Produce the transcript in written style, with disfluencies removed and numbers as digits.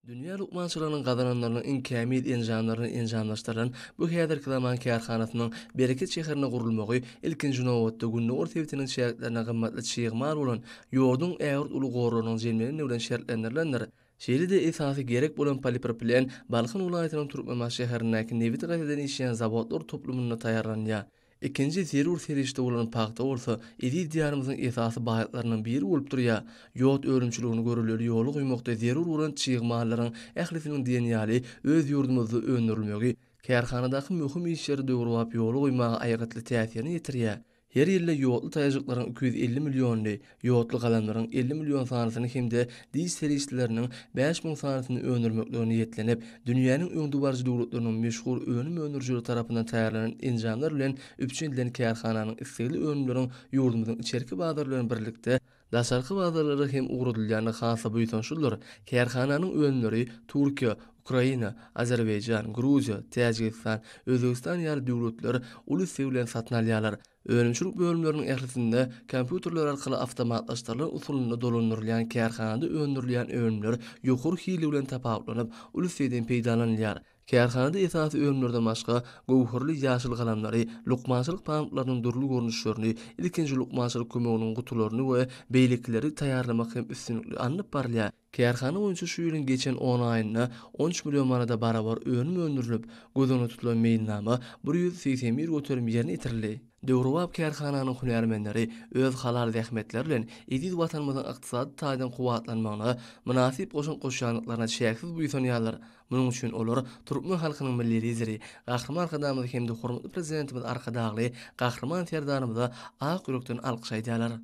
Dünya lukmançylığynyň gazananlarynyň iň kämil enjamlaryny enjamlaşdyran bu häzirki zaman kärhanasynyň Bereket şäherine gurulmagy ilkinji nowatda Günnur tebitiniň şäherlerine gymmatly çygymal bolan ýordun ägir uly gorunyň jelmeni bilen şertlendirilýär. Şeýle-de esasy gerek bolan polipropilen Balkyn welaýatynyň Türkmenbaş şäherindäki Nevit gazeteden işleýän zawodlar toplumyna taýýarlanýar. İkinci zerur serişde bolan pakta bolsa, edi diýarymyzyň esasy baýatlarynyň biri bolup durýar. Ýot örümçiligini görüleri ýoly guýmakda zerur bolan çygymallaryň ählisiniň diýenýäli öz ýurdumyzda öndürilmegi, kärhanadaky möhüm işleri döwürwap ýoly guýmagy aýgatly täsirini ýetirýär. Her ýylda ýotly taýjyklaryň 250 milliony, ýotly galamlaryň 50 million sanasyny hemde diş serişleriniň 5000 sanasyny öndürmekdigini ýetlenip, dünýäniň öňdü barjy döwletleriniň meşhur önüm öndürjüleri tarapyndan taýýarlanan enjamlar bilen üpçündilen kärhananyň islegli önümleriň ýurdumyzyň içerki bazarlaryny birlikde daşarky bazarlara hem ugrudylýany hasa buýsan şular. Kärhananyň önümleri Türkiýe, Ukraina, Azerbaýjan, Gruziýa, Täjikistan, Özbegistan ýaly döwletler uly bilen satyn alýarlar. Önümçilik bölümlerinin ählisinde kompüterler arkaly awtomatlaşdyrylan usulunda dolandyrylýan kärhanada öndürilýän önümler ýokary hili bilen tapawutlanyp, ulussydan peýdalanýar. Kärhanada esasy önümlerden başga gowhurly ýaşyl galamlary, lukmançylyk pamplarynyň durly görnüşlerini, ilkinji lukmançylyk kömeginiň gutularyny we beýlekleri taýýarlamak hem üstünlikli anyp barlýar. Kärhana boýunça şu ýylyň geçen 10 aýynda 13 million manada barabar önüm öndürilip, gözüne tutulan meýnama 181 göterim ýerine itirildi. Döwrewap kärhananyň hunärmenleri öz halal zähmetleri bilen edil watanymyzyň ykdysady taýdan kuwatlanmagyna münasip goşun goşanlyklaryna şäksiz buýsanýarlar. Munyň üçin olar Türkmen halkynyň milli lideri, gahrman arkadamyzy hem de hormatly prezidentimiz arkadagly gahrman serdarymyza ak ýürekden alkyş aýdýarlar.